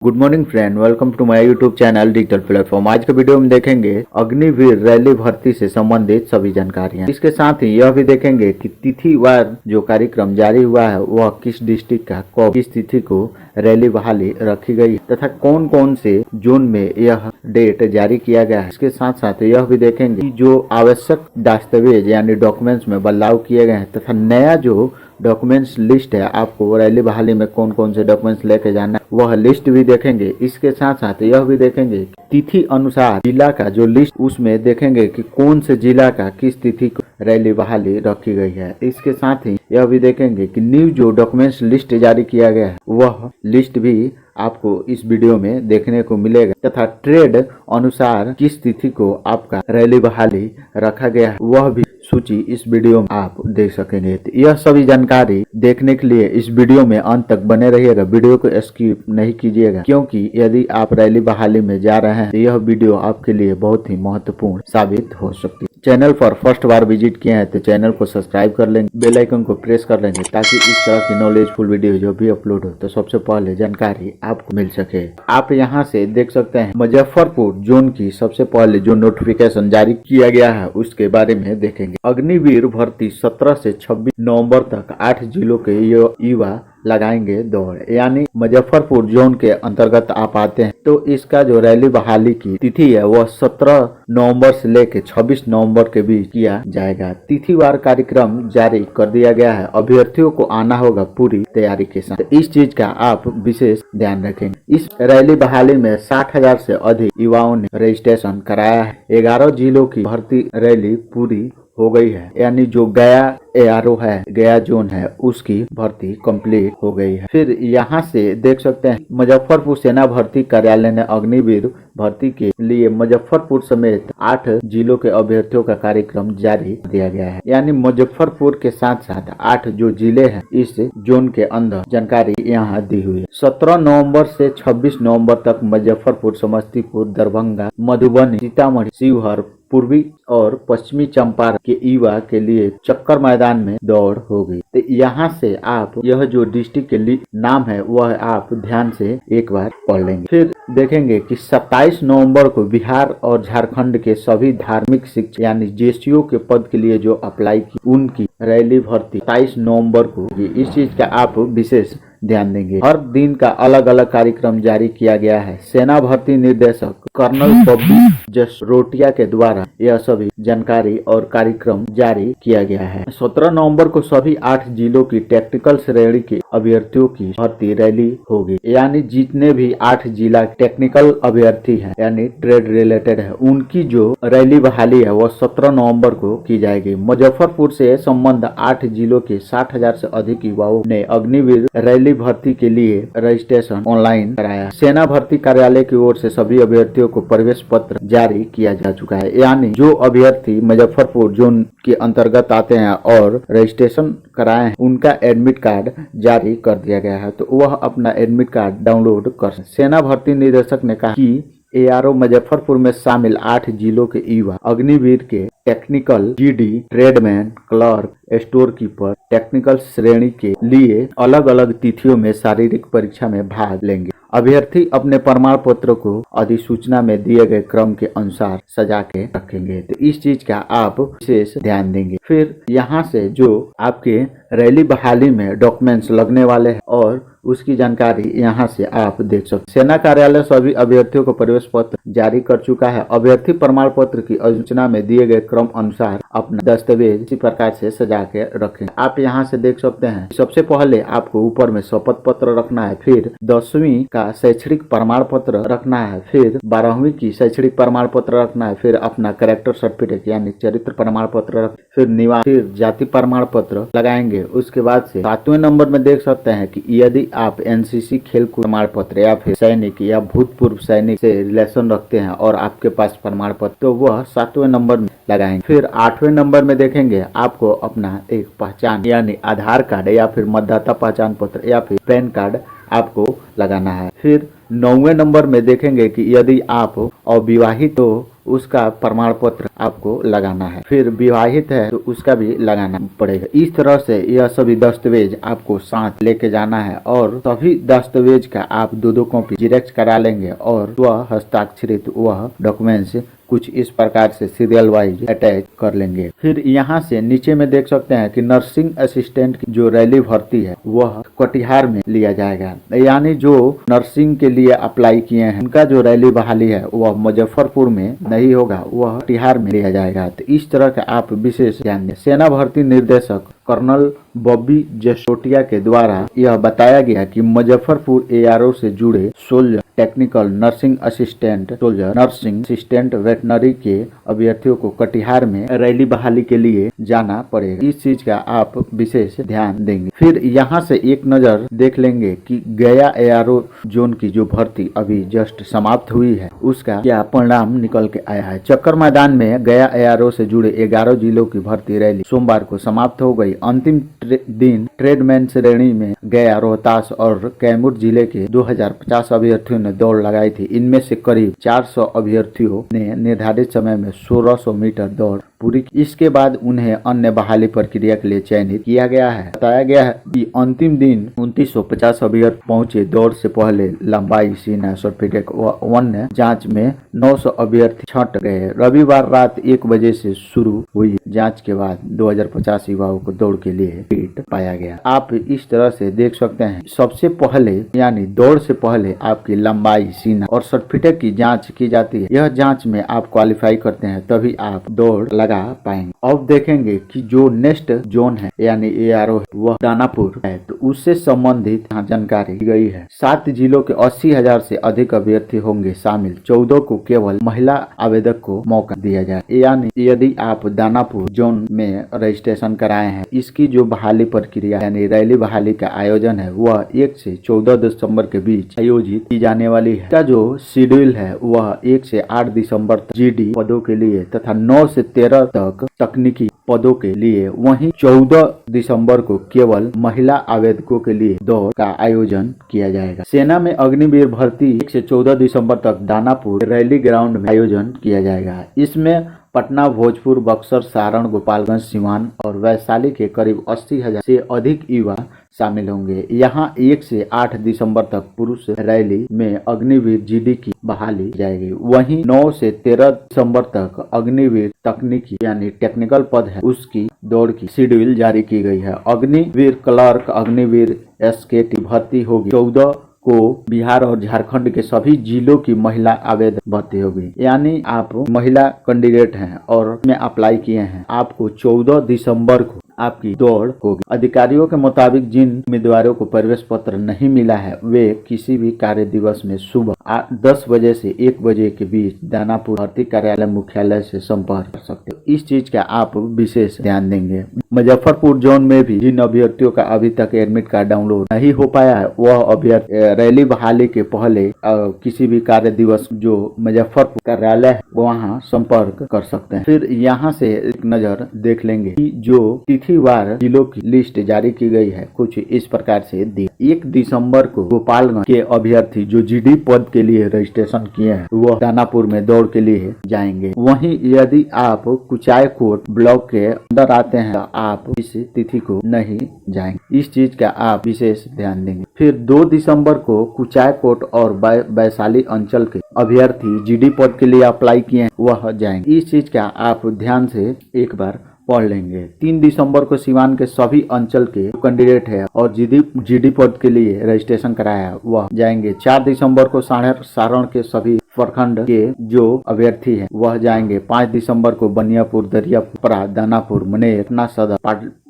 Good morning friend, welcome to my YouTube channel digital platform. आज के video में देखेंगे अग्निवीर रैली भर्ती से संबंधित सभी जानकारियां। इसके साथ ही यह भी देखेंगे कि तिथिवार जो कार्यक्रम जारी हुआ है वह किस डिस्ट्रिक्ट का कब किस तिथि को रैली बहाली रखी गई तथा कौन कौन से जोन में यह डेट जारी किया गया है। इसके साथ साथ यह भी देखेंगे कि जो आवश्यक दस्तावेज यानी डॉक्यूमेंट्स में बदलाव किए गए हैं तथा नया जो डॉक्यूमेंट्स लिस्ट है, आपको रैली बहाली में कौन कौन से डॉक्यूमेंट्स लेके जाना है वह लिस्ट भी देखेंगे। इसके साथ साथ यह भी देखेंगे तिथि अनुसार जिला का जो लिस्ट, उसमें देखेंगे कि कौन से जिला का किस तिथि को रैली बहाली रखी गई है। इसके साथ ही यह भी देखेंगे कि न्यू जो डॉक्यूमेंट्स लिस्ट जारी किया गया है वह लिस्ट भी आपको इस वीडियो में देखने को मिलेगा तथा ट्रेड अनुसार किस तिथि को आपका रैली बहाली रखा गया है वह भी सूची इस वीडियो में आप देख सकेंगे। तो यह सभी जानकारी देखने के लिए इस वीडियो में अंत तक बने रहिएगा, वीडियो को स्किप नहीं कीजिएगा, क्योंकि यदि आप रैली बहाली में जा रहे हैं तो यह वीडियो आपके लिए बहुत ही महत्वपूर्ण साबित हो सकती है। चैनल पर फर्स्ट बार विजिट किए हैं तो चैनल को सब्सक्राइब कर लेंगे, बेल आइकन को प्रेस कर लेंगे ताकि इस तरह की नॉलेजफुल वीडियो जो भी अपलोड हो तो सबसे पहले जानकारी आपको मिल सके। आप यहां से देख सकते हैं मुजफ्फरपुर जोन की सबसे पहले जो नोटिफिकेशन जारी किया गया है उसके बारे में देखेंगे। अग्निवीर भर्ती 17 से 26 नवंबर तक 8 जिलों के युवा लगाएंगे दौड़, यानी मुजफ्फरपुर जोन के अंतर्गत आप आते हैं तो इसका जो रैली बहाली की तिथि है वह 17 नवंबर से लेकर 26 नवंबर के बीच किया जाएगा। तिथिवार कार्यक्रम जारी कर दिया गया है, अभ्यर्थियों को आना होगा पूरी तैयारी के साथ। तो इस चीज का आप विशेष ध्यान रखेंगे। इस रैली बहाली में 60,000 से अधिक युवाओं ने रजिस्ट्रेशन कराया है। 11 जिलों की भर्ती रैली पूरी हो गई है, यानी जो गया ARO है, गया जोन है, उसकी भर्ती कंप्लीट हो गई है। फिर यहाँ से देख सकते हैं मुजफ्फरपुर सेना भर्ती कार्यालय ने अग्निवीर भर्ती के लिए मुजफ्फरपुर समेत 8 जिलों के अभ्यर्थियों का कार्यक्रम जारी दिया गया है, यानी मुजफ्फरपुर के साथ साथ 8 जो जिले हैं इस जोन के अंदर जानकारी यहाँ दी हुई है। 17 नवंबर से 26 नवंबर तक मुजफ्फरपुर, समस्तीपुर, दरभंगा, मधुबनी, सीतामढ़ी, शिवहर, पूर्वी और पश्चिमी चंपारण के युवा के लिए चक्कर मैदान में दौड़ होगी। तो यहाँ से आप यह जो डिस्ट्रिक्ट के नाम है वह आप ध्यान से एक बार पढ़ लेंगे। फिर देखेंगे कि 27 नवंबर को बिहार और झारखंड के सभी धार्मिक शिक्षक यानी JCO के पद के लिए जो अप्लाई की उनकी रैली भर्ती 27 नवंबर को होगी। इस चीज का आप विशेष ध्यान देंगे। हर दिन का अलग अलग कार्यक्रम जारी किया गया है। सेना भर्ती निर्देशक कर्नल बब्बी जसरोटिया के द्वारा यह सभी जानकारी और कार्यक्रम जारी किया गया है। 17 नवंबर को सभी 8 जिलों की टेक्निकल श्रेणी के अभ्यर्थियों की भर्ती रैली होगी, यानी जितने भी 8 जिला टेक्निकल अभ्यर्थी हैं यानी ट्रेड रिलेटेड है उनकी जो रैली बहाली है वह 17 नवंबर को की जाएगी। मुजफ्फरपुर से संबंध 8 जिलों के 60,000 से अधिक युवाओं ने अग्निवीर रैली भर्ती के लिए रजिस्ट्रेशन ऑनलाइन कराया। सेना भर्ती कार्यालय की ओर से सभी अभ्यर्थियों को प्रवेश पत्र जारी किया जा चुका है, यानी जो अभ्यर्थी मुजफ्फरपुर जोन के अंतर्गत आते हैं और रजिस्ट्रेशन कराए हैं उनका एडमिट कार्ड जारी कर दिया गया है, तो वह अपना एडमिट कार्ड डाउनलोड कर सकते। सेना भर्ती निदेशक ने कहा कि ARO मुजफ्फरपुर में शामिल 8 जिलों के युवा अग्निवीर के technical, GD, tradesman, clerk, store keeper, technical श्रेणी के लिए अलग अलग तिथियों में शारीरिक परीक्षा में भाग लेंगे। अभ्यर्थी अपने प्रमाण पत्र को अधिसूचना में दिए गए क्रम के अनुसार सजा के रखेंगे, तो इस चीज का आप विशेष ध्यान देंगे। फिर यहाँ से जो आपके रैली बहाली में डॉक्यूमेंट्स लगने वाले हैं और उसकी जानकारी यहाँ से आप देख सकते। सेना कार्यालय सभी अभ्यर्थियों को प्रवेश पत्र जारी कर चुका है। अभ्यर्थी प्रमाण पत्र की अधिसूचना में दिए गए क्रम अनुसार अपना दस्तावेज इसी प्रकार से सजा के रखें। आप यहाँ से देख सकते हैं सबसे पहले आपको ऊपर में शपथ पत्र रखना है, फिर 10वीं का शैक्षणिक प्रमाण पत्र रखना है, फिर 12वीं की शैक्षणिक प्रमाण पत्र रखना है, फिर अपना कैरेक्टर सर्टिफिकेट यानी चरित्र प्रमाण पत्र रख, फिर निवास, फिर जाति प्रमाण पत्र लगाएंगे। उसके बाद से 7वें नंबर में देख सकते हैं कि यदि आप NCC खेलकूद प्रमाण पत्र या फिर सैनिक या भूतपूर्व सैनिक से रिलेशन रखते हैं और आपके पास प्रमाण पत्र, तो वह 7वें नंबर में लगाएंगे। फिर 8वें नंबर में देखेंगे आपको अपना एक पहचान यानी आधार कार्ड या फिर मतदाता पहचान पत्र या फिर पैन कार्ड आपको लगाना है। फिर 9वें नंबर में देखेंगे कि यदि आप अविवाहित हो उसका प्रमाण पत्र आपको लगाना है। फिर विवाहित है तो उसका भी लगाना पड़ेगा। इस तरह से यह सभी दस्तावेज आपको साथ लेके जाना है और सभी दस्तावेज का आप 2-2 कॉपी जेरॉक्स करा लेंगे और वह हस्ताक्षरित वह डॉक्यूमेंट्स कुछ इस प्रकार से सीरियल वाइज अटैच कर लेंगे। फिर यहाँ से नीचे में देख सकते हैं कि नर्सिंग असिस्टेंट की जो रैली भर्ती है वह कटिहार में लिया जाएगा। यानी जो नर्सिंग के लिए अप्लाई किए हैं उनका जो रैली बहाली है वह मुजफ्फरपुर में नहीं होगा, वह कटिहार में लिया जाएगा। तो इस तरह का आप विशेष ध्यान दें। सेना भर्ती निर्देशक कर्नल बॉबी जसोटिया के द्वारा यह बताया गया कि मुजफ्फरपुर एआरओ से जुड़े soldier, technical, nursing assistant, soldier, nursing assistant, veterinary के अभ्यर्थियों को कटिहार में रैली बहाली के लिए जाना पड़ेगा। इस चीज का आप विशेष ध्यान देंगे। फिर यहाँ से एक नजर देख लेंगे कि गया एआरओ जोन की जो भर्ती अभी जस्ट समाप्त हुई है उसका क्या परिणाम निकल के आया है। चक्कर मैदान में गया एआरओ से जुड़े 11 जिलों की भर्ती रैली सोमवार को समाप्त हो गई। अंतिम दिन ट्रेडमैन श्रेणी में गया, रोहतास और कैमूर जिले के 2050 अभ्यर्थियों ने दौड़ लगाई थी। इनमें से करीब 400 अभ्यर्थियों ने निर्धारित समय में 1600 मीटर दौड़ पूरी की। इसके बाद उन्हें अन्य बहाली प्रक्रिया के लिए चयनित किया गया है। बताया गया है कि अंतिम दिन 2950 अभ्यर्थी पहुंचे। दौड़ से पहले लंबाई, सीना, सर्टिफिकेट व अन्य जांच में 900 अभ्यर्थी छंट गए। रविवार रात 1 बजे से शुरू हुई जांच के बाद 2050 युवाओं को दौड़ के लिए फिट पाया गया। आप इस तरह से देख सकते हैं। सबसे पहले यानी दौड़ से पहले आपकी लंबाई, सीना और सर्टिफिकेट की जांच की जाती है। यह जांच में आप क्वालिफाई करते हैं तभी आप दौड़ लगा पाएंगे। अब देखेंगे कि जो नेक्स्ट जोन है यानी एआरओ है वह दानापुर है, तो उससे संबंधित यहाँ जानकारी दी गई है। 7 जिलों के 80,000 से अधिक अभ्यर्थी होंगे शामिल। 14 को केवल महिला आवेदक को मौका दिया जाए। यानी यदि आप दानापुर जोन में रजिस्ट्रेशन कराए हैं, इसकी जो बहाली प्रक्रिया यानी रैली बहाली का आयोजन है वह 1 से 14 दिसंबर के बीच आयोजित की जाने वाली है। इसका जो शेड्यूल है वह 1 से 8 दिसंबर तक जीडी पदों के लिए तथा 9 से 13 तक तकनीकी पदों के लिए, वहीं 14 दिसंबर को केवल महिला आवेदकों के लिए दौड़ का आयोजन किया जाएगा। सेना में अग्निवीर भर्ती 1 से 14 दिसंबर तक दानापुर रैली ग्राउंड में आयोजन किया जाएगा। इसमें पटना, भोजपुर, बक्सर, सारण, गोपालगंज, सिवान और वैशाली के करीब 80,000 से अधिक युवा शामिल होंगे। यहाँ 1 से 8 दिसंबर तक पुरुष रैली में अग्निवीर जीडी की बहाली जाएगी। वहीं 9 से 13 दिसंबर तक अग्निवीर तकनीकी यानी टेक्निकल पद है उसकी दौड़ की शेड्यूल जारी की गई है। अग्निवीर क्लर्क, अग्निवीर एसकेटी भर्ती होगी। 14 को बिहार और झारखंड के सभी जिलों की महिला आवेदक भर्ती होगी। यानी आप महिला कैंडिडेट हैं और में अप्लाई किए हैं, आपको 14 दिसंबर को आपकी दौड़ होगी। अधिकारियों के मुताबिक जिन उम्मीदवारों को प्रवेश पत्र नहीं मिला है वे किसी भी कार्य दिवस में सुबह 10 बजे से 1 बजे के बीच दानापुर भर्ती कार्यालय मुख्यालय से संपर्क कर सकते हो। इस चीज का आप विशेष ध्यान देंगे। मुजफ्फरपुर जोन में भी जिन अभ्यर्थियों का अभी तक एडमिट कार्ड डाउनलोड नहीं हो पाया है वह अभ्यर्थी रैली बहाली के पहले किसी भी कार्य दिवस जो मुजफ्फरपुर कार्यालय है वहाँ संपर्क कर सकते हैं। फिर यहाँ से एक नजर देख लेंगे कि जो तिथिवार जिलों की लिस्ट जारी की गई है कुछ इस प्रकार से दी। 1 दिसंबर को गोपालगंज के अभ्यर्थी जो जीडी पद के लिए रजिस्ट्रेशन किए हैं वह दानापुर में दौड़ के लिए जाएंगे। वहीं यदि आप कुचायकोट ब्लॉक के अंदर आते हैं तो आप इस तिथि को नहीं जाएंगे। इस चीज का आप विशेष ध्यान देंगे। फिर 2 दिसंबर को कुचायकोट और वैशाली अंचल के अभ्यर्थी जीडी पद के लिए अप्लाई किए हैं वह जाएंगे। इस चीज का आप ध्यान से एक बार पढ़ लेंगे। 3 दिसंबर को सिवान के सभी अंचल के कैंडिडेट है और जीडी पद के लिए रजिस्ट्रेशन कराया वह जाएंगे। 4 दिसंबर को सारण के सभी प्रखंड के जो अभ्यर्थी हैं वह जाएंगे। 5 दिसंबर को बनियापुर, दरियापुर, दानापुर, मनेर, पटना सदर,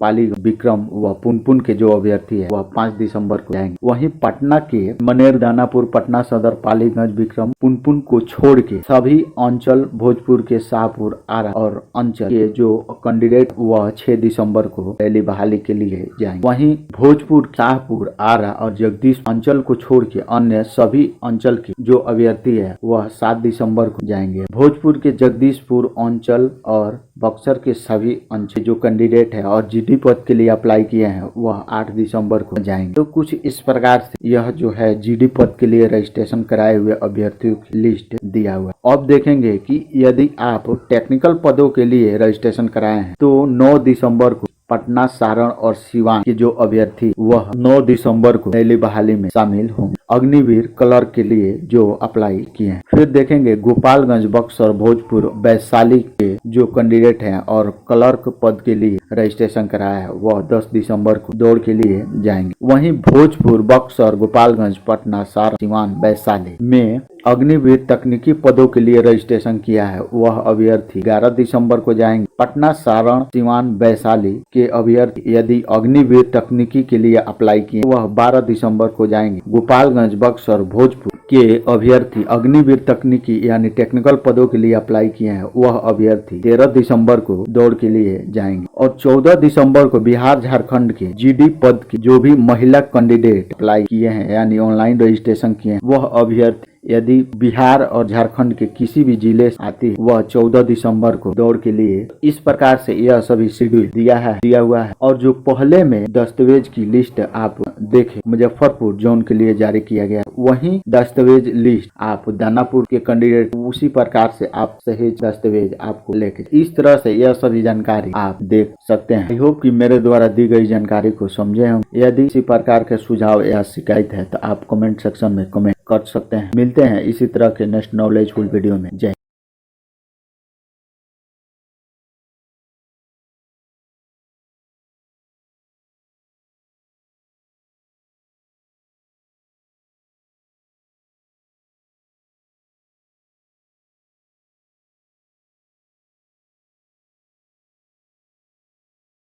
पाली, विक्रम व पुनपुन के जो अभ्यर्थी है वह 5 दिसंबर को जाएंगे। वहीं पटना के मनेर, दानापुर, पटना सदर, पालीगंज, विक्रम, पुनपुन को छोड़ के सभी अंचल, भोजपुर के शाहपुर, आरा और अंचल के जो कैंडिडेट वह 6 दिसंबर को रैली बहाली के लिए जाएंगे। वहीं भोजपुर, शाहपुर, आरा और जगदीश अंचल को छोड़ के अन्य सभी अंचल के जो अभ्यर्थी है वह 7 दिसंबर को जाएंगे। भोजपुर के जगदीशपुर अंचल और बक्सर के सभी अंचल जो कैंडिडेट है और जीडी पद के लिए अप्लाई किए हैं वह 8 दिसंबर को जाएंगे। तो कुछ इस प्रकार से यह जो है जीडी पद के लिए रजिस्ट्रेशन कराए हुए अभ्यर्थियों की लिस्ट दिया हुआ है। अब देखेंगे कि यदि आप टेक्निकल पदों के लिए रजिस्ट्रेशन कराए हैं तो 9 दिसंबर को पटना, सारण और सिवान के जो अभ्यर्थी वह 9 दिसंबर को रैली बहाली में शामिल होंगे। अग्निवीर क्लर्क के लिए जो अप्लाई किए हैं। फिर देखेंगे गोपालगंज, बक्सर, भोजपुर, वैशाली के जो कैंडिडेट हैं और क्लर्क पद के लिए रजिस्ट्रेशन कराया है वह 10 दिसंबर को दौड़ के लिए जाएंगे। वहीं भोजपुर, बक्सर, गोपालगंज, पटना, सारण, सिवान, वैशाली में अग्निवीर तकनीकी पदों के लिए रजिस्ट्रेशन किया है वह अभ्यर्थी 11 दिसंबर को जाएंगे। पटना, सारण, सिवान, वैशाली के अभ्यर्थी यदि अग्निवीर तकनीकी के लिए अप्लाई किए वह 12 दिसंबर को जाएंगे। गोपालगंज, बक्सर, भोजपुर के अभ्यर्थी अग्निवीर तकनीकी यानी टेक्निकल पदों के लिए अप्लाई किए हैं वह अभ्यर्थी 13 दिसंबर को दौड़ के लिए जाएंगे। और 14 दिसंबर को बिहार, झारखंड के जीडी पद की जो भी महिला कैंडिडेट अप्लाई किए हैं यानी ऑनलाइन रजिस्ट्रेशन किए हैं वह अभ्यर्थी यदि बिहार और झारखंड के किसी भी जिले से आती है वह 14 दिसंबर को दौड़ के लिए। इस प्रकार से यह सभी शेड्यूल दिया हुआ है। और जो पहले में दस्तावेज की लिस्ट आप देखें मुजफ्फरपुर जोन के लिए जारी किया गया, वहीं दस्तावेज लिस्ट आप दानापुर के कैंडिडेट उसी प्रकार से आप सही दस्तावेज आपको लेके इस तरह से यह सभी जानकारी आप देख सकते हैं। आई होप कि मेरे द्वारा दी गई जानकारी को समझे हम। यदि इसी प्रकार के सुझाव या शिकायत है तो आप कमेंट सेक्शन में कमेंट कर सकते हैं। मिलते हैं इसी तरह के नेक्स्ट नॉलेजफुल वीडियो में। जय।